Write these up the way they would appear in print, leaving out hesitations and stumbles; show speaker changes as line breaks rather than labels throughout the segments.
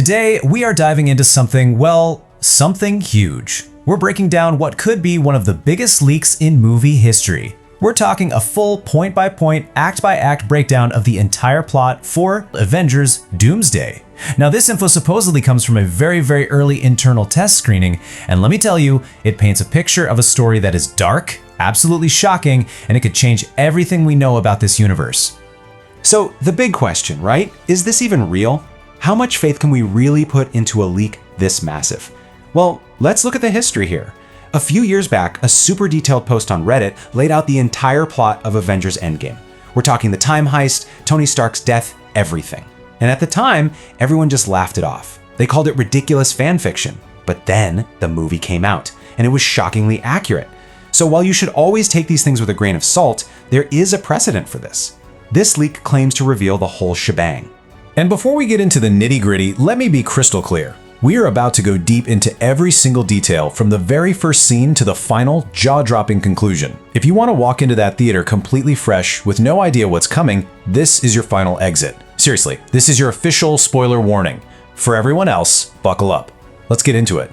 Today, we are diving into something, well, something huge. We're breaking down what could be one of the biggest leaks in movie history. We're talking a full point-by-point, act-by-act breakdown of the entire plot for Avengers Doomsday. Now, this info supposedly comes from a very early internal test screening, and let me tell you, it paints a picture of a story that is dark, absolutely shocking, and it could change everything we know about this universe.
So, the big question, right? Is this even real? How much faith can we really put into a leak this massive? Well, let's look at the history here. A few years back, a super detailed post on Reddit laid out the entire plot of Avengers Endgame. We're talking the time heist, Tony Stark's death, everything. And at the time, everyone just laughed it off. They called it ridiculous fan fiction. But then the movie came out, and it was shockingly accurate. So while you should always take these things with a grain of salt, there is a precedent for this. This leak claims to reveal the whole shebang.
And before we get into the nitty-gritty, let me be crystal clear. We are about to go deep into every single detail from the very first scene to the final jaw-dropping conclusion. If you want to walk into that theater completely fresh with no idea what's coming, this is your final exit. Seriously, this is your official spoiler warning. For everyone else, buckle up. Let's get into it.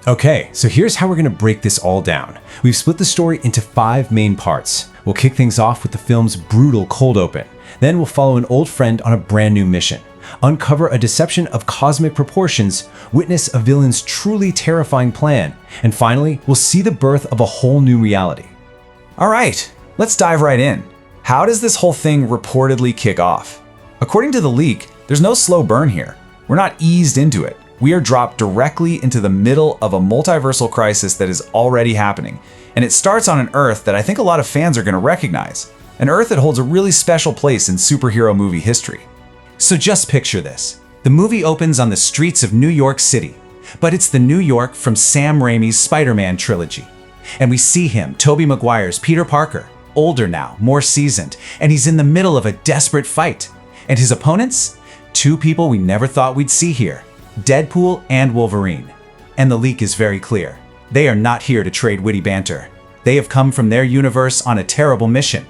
Okay, so here's how we're going to break this all down. We've split the story into 5 main parts. We'll kick things off with the film's brutal cold open. Then we'll follow an old friend on a brand new mission, uncover a deception of cosmic proportions, witness a villain's truly terrifying plan, and finally, we'll see the birth of a whole new reality.
All right, let's dive right in. How does this whole thing reportedly kick off? According to the leak, there's no slow burn here. We're not eased into it. We are dropped directly into the middle of a multiversal crisis that is already happening, and it starts on an Earth that I think a lot of fans are going to recognize. An Earth that holds a really special place in superhero movie history. So just picture this. The movie opens on the streets of New York City, but it's the New York from Sam Raimi's Spider-Man trilogy. And we see him, Tobey Maguire's Peter Parker, older now, more seasoned, and he's in the middle of a desperate fight. And his opponents? 2 people we never thought we'd see here, Deadpool and Wolverine. And the leak is very clear. They are not here to trade witty banter. They have come from their universe on a terrible mission.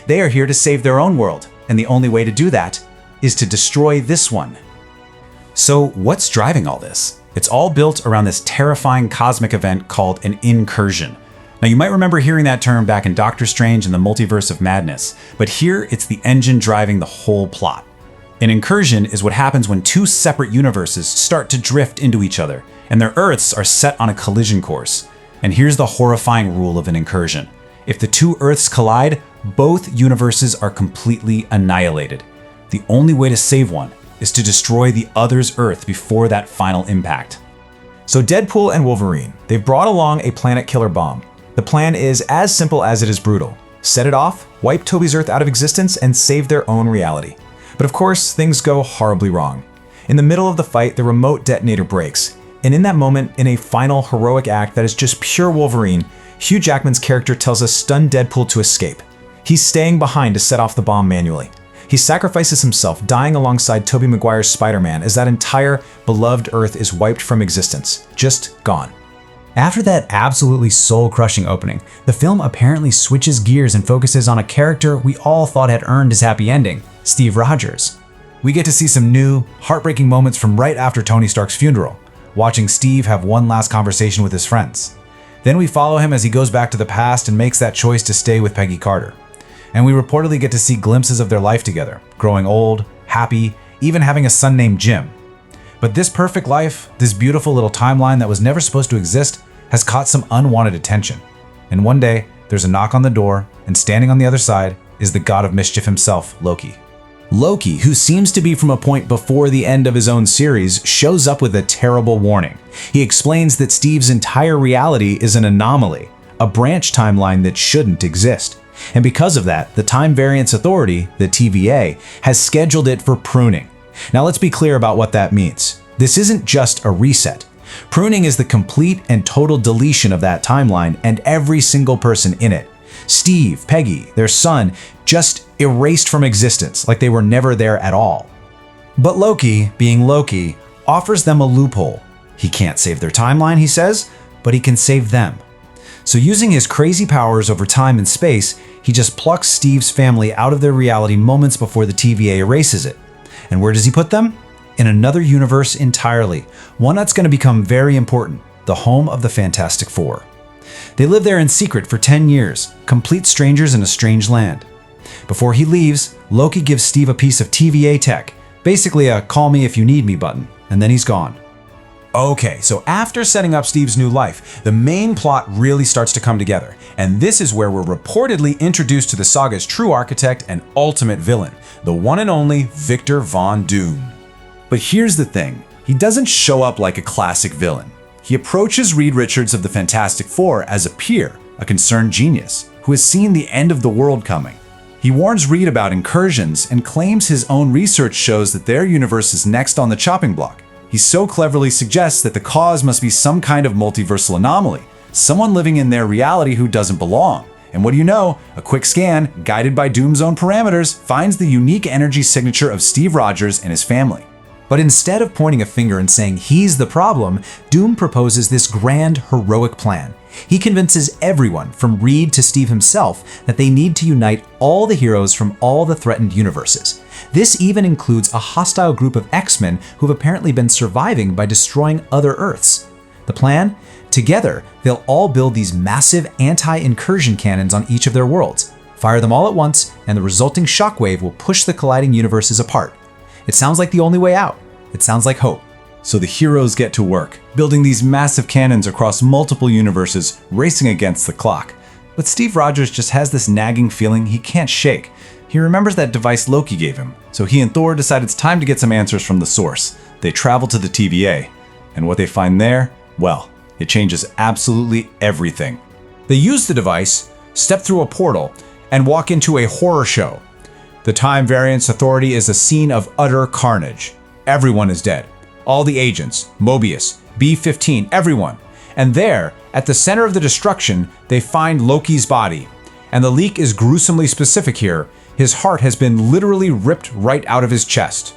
They are here to save their own world, and the only way to do that is to destroy this one.
So what's driving all this? It's all built around this terrifying cosmic event called an incursion. Now you might remember hearing that term back in Doctor Strange and the Multiverse of Madness, but here it's the engine driving the whole plot. An incursion is what happens when 2 separate universes start to drift into each other, and their Earths are set on a collision course. And here's the horrifying rule of an incursion. If the 2 Earths collide, both universes are completely annihilated. The only way to save one is to destroy the other's Earth before that final impact.
So Deadpool and Wolverine, they've brought along a planet killer bomb. The plan is as simple as it is brutal. Set it off, wipe Tobey's Earth out of existence, and save their own reality. But of course, things go horribly wrong. In the middle of the fight, the remote detonator breaks. And in that moment, in a final heroic act that is just pure Wolverine, Hugh Jackman's character tells a stunned Deadpool to escape. He's staying behind to set off the bomb manually. He sacrifices himself, dying alongside Tobey Maguire's Spider-Man as that entire beloved Earth is wiped from existence, just gone.
After that absolutely soul-crushing opening, the film apparently switches gears and focuses on a character we all thought had earned his happy ending, Steve Rogers. We get to see some new, heartbreaking moments from right after Tony Stark's funeral, watching Steve have one last conversation with his friends. Then we follow him as he goes back to the past and makes that choice to stay with Peggy Carter. And we reportedly get to see glimpses of their life together, growing old, happy, even having a son named Jim. But this perfect life, this beautiful little timeline that was never supposed to exist, has caught some unwanted attention. And one day, there's a knock on the door, and standing on the other side is the god of mischief himself, Loki. Loki, who seems to be from a point before the end of his own series, shows up with a terrible warning. He explains that Steve's entire reality is an anomaly, a branch timeline that shouldn't exist. And because of that, the Time Variance Authority, the TVA, has scheduled it for pruning. Now let's be clear about what that means. This isn't just a reset. Pruning is the complete and total deletion of that timeline and every single person in it. Steve, Peggy, their son, just erased from existence like they were never there at all. But Loki, being Loki, offers them a loophole. He can't save their timeline, he says, but he can save them. So using his crazy powers over time and space, he just plucks Steve's family out of their reality moments before the TVA erases it. And where does he put them? in another universe entirely, one that's going to become very important, the home of the Fantastic Four. They live there in secret for 10 years, complete strangers in a strange land. Before he leaves, Loki gives Steve a piece of TVA tech, basically a call me if you need me button, and then he's gone.
Okay, so after setting up Steve's new life, the main plot really starts to come together, and this is where we're reportedly introduced to the saga's true architect and ultimate villain, the one and only Victor Von Doom. But here's the thing, he doesn't show up like a classic villain. He approaches Reed Richards of the Fantastic Four as a peer, a concerned genius, who has seen the end of the world coming. He warns Reed about incursions and claims his own research shows that their universe is next on the chopping block. He so cleverly suggests that the cause must be some kind of multiversal anomaly, someone living in their reality who doesn't belong. And what do you know? A quick scan, guided by Doom's own parameters, finds the unique energy signature of Steve Rogers and his family.
But instead of pointing a finger and saying he's the problem, Doom proposes this grand, heroic plan. He convinces everyone, from Reed to Steve himself, that they need to unite all the heroes from all the threatened universes. This even includes a hostile group of X-Men who have apparently been surviving by destroying other Earths. The plan? Together, they'll all build these massive anti-incursion cannons on each of their worlds, fire them all at once, and the resulting shockwave will push the colliding universes apart. It sounds like the only way out. It sounds like hope.
So the heroes get to work, building these massive cannons across multiple universes, racing against the clock. But Steve Rogers just has this nagging feeling he can't shake. He remembers that device Loki gave him, so he and Thor decide it's time to get some answers from the source. They travel to the TVA, and what they find there, well, it changes absolutely everything.
They use the device, step through a portal, and walk into a horror show. The Time Variance Authority is a scene of utter carnage. Everyone is dead. All the agents, Mobius, B-15, everyone. And there, at the center of the destruction, they find Loki's body. And the leak is gruesomely specific here. His heart has been literally ripped right out of his chest.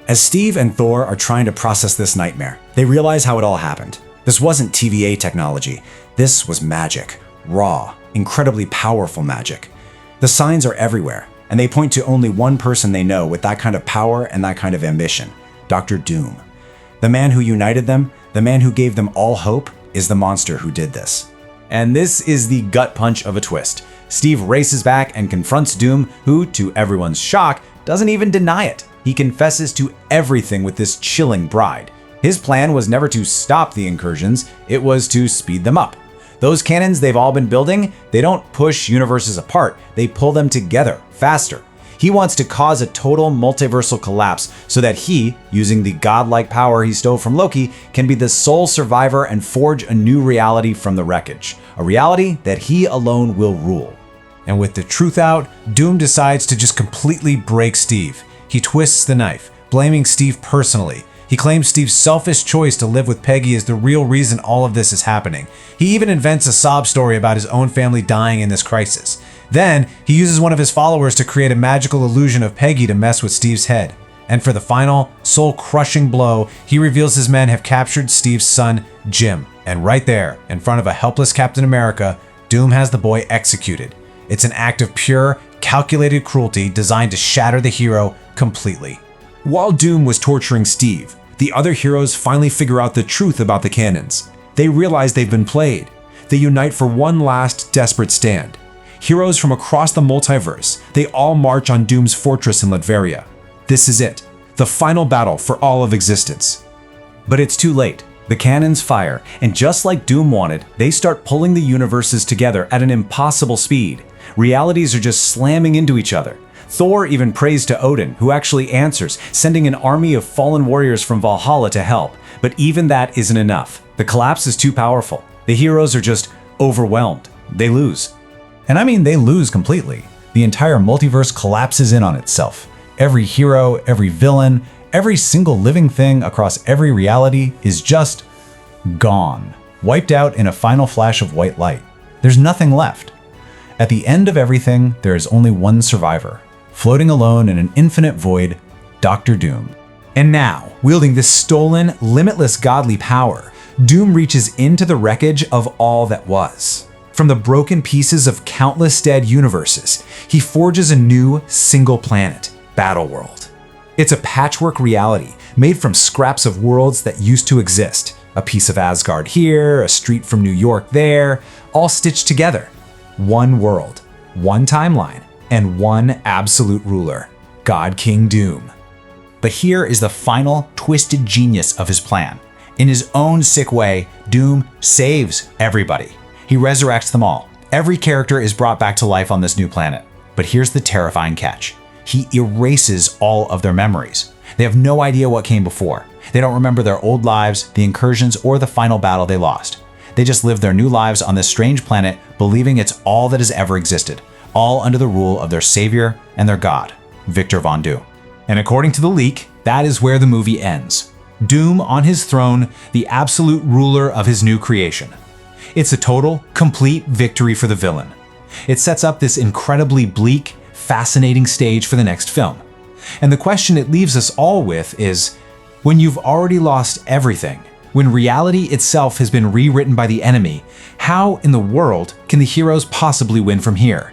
As Steve and Thor are trying to process this nightmare, they realize how it all happened. This wasn't TVA technology. This was magic. Raw, incredibly powerful magic. The signs are everywhere, and they point to only one person they know with that kind of power and that kind of ambition, Dr. Doom. The man who united them, the man who gave them all hope, is the monster who did this.
And this is the gut punch of a twist. Steve races back and confronts Doom, who, to everyone's shock, doesn't even deny it. He confesses to everything with this chilling bride. His plan was never to stop the incursions, it was to speed them up. Those cannons they've all been building, they don't push universes apart, they pull them together, faster. He wants to cause a total multiversal collapse so that he, using the godlike power he stole from Loki, can be the sole survivor and forge a new reality from the wreckage. A reality that he alone will rule.
And with the truth out, Doom decides to just completely break Steve. He twists the knife, blaming Steve personally. He claims Steve's selfish choice to live with Peggy is the real reason all of this is happening. He even invents a sob story about his own family dying in this crisis. Then, he uses one of his followers to create a magical illusion of Peggy to mess with Steve's head. And for the final, soul-crushing blow, he reveals his men have captured Steve's son, Jim. And right there, in front of a helpless Captain America, Doom has the boy executed. It's an act of pure, calculated cruelty designed to shatter the hero completely.
While Doom was torturing Steve, the other heroes finally figure out the truth about the cannons. They realize they've been played. They unite for one last desperate stand. Heroes from across the multiverse, they all march on Doom's fortress in Latveria. This is it, the final battle for all of existence.
But it's too late. The cannons fire, and just like Doom wanted, they start pulling the universes together at an impossible speed. Realities are just slamming into each other. Thor even prays to Odin, who actually answers, sending an army of fallen warriors from Valhalla to help. But even that isn't enough. The collapse is too powerful. The heroes are just overwhelmed. They lose.
And I mean, they lose completely. The entire multiverse collapses in on itself. Every hero, every villain, every single living thing across every reality is just gone, wiped out in a final flash of white light. There's nothing left. At the end of everything, there is only one survivor, floating alone in an infinite void, Dr. Doom.
And now, wielding this stolen, limitless godly power, Doom reaches into the wreckage of all that was. From the broken pieces of countless dead universes, he forges a new, single planet, Battleworld. It's a patchwork reality
made from scraps of worlds that used to exist. A piece of Asgard here, a street from New York there, all stitched together. One world, one timeline, and one absolute ruler, God King Doom. But here is the final twisted genius of his plan. In his own sick way, Doom saves everybody. He resurrects them all. Every character is brought back to life on this new planet. But here's the terrifying catch. He erases all of their memories. They have no idea what came before. They don't remember their old lives, the incursions, or the final battle they lost. They just live their new lives on this strange planet, believing it's all that has ever existed, all under the rule of their savior and their god, Victor Von Doom. And according to the leak, that is where the movie ends. Doom on his throne, the absolute ruler of his new creation. It's a total, complete victory for the villain. It sets up this incredibly bleak, fascinating stage for the next film. And the question it leaves us all with is, when you've already lost everything, when reality itself has been rewritten by the enemy, how in the world can the heroes possibly win from here?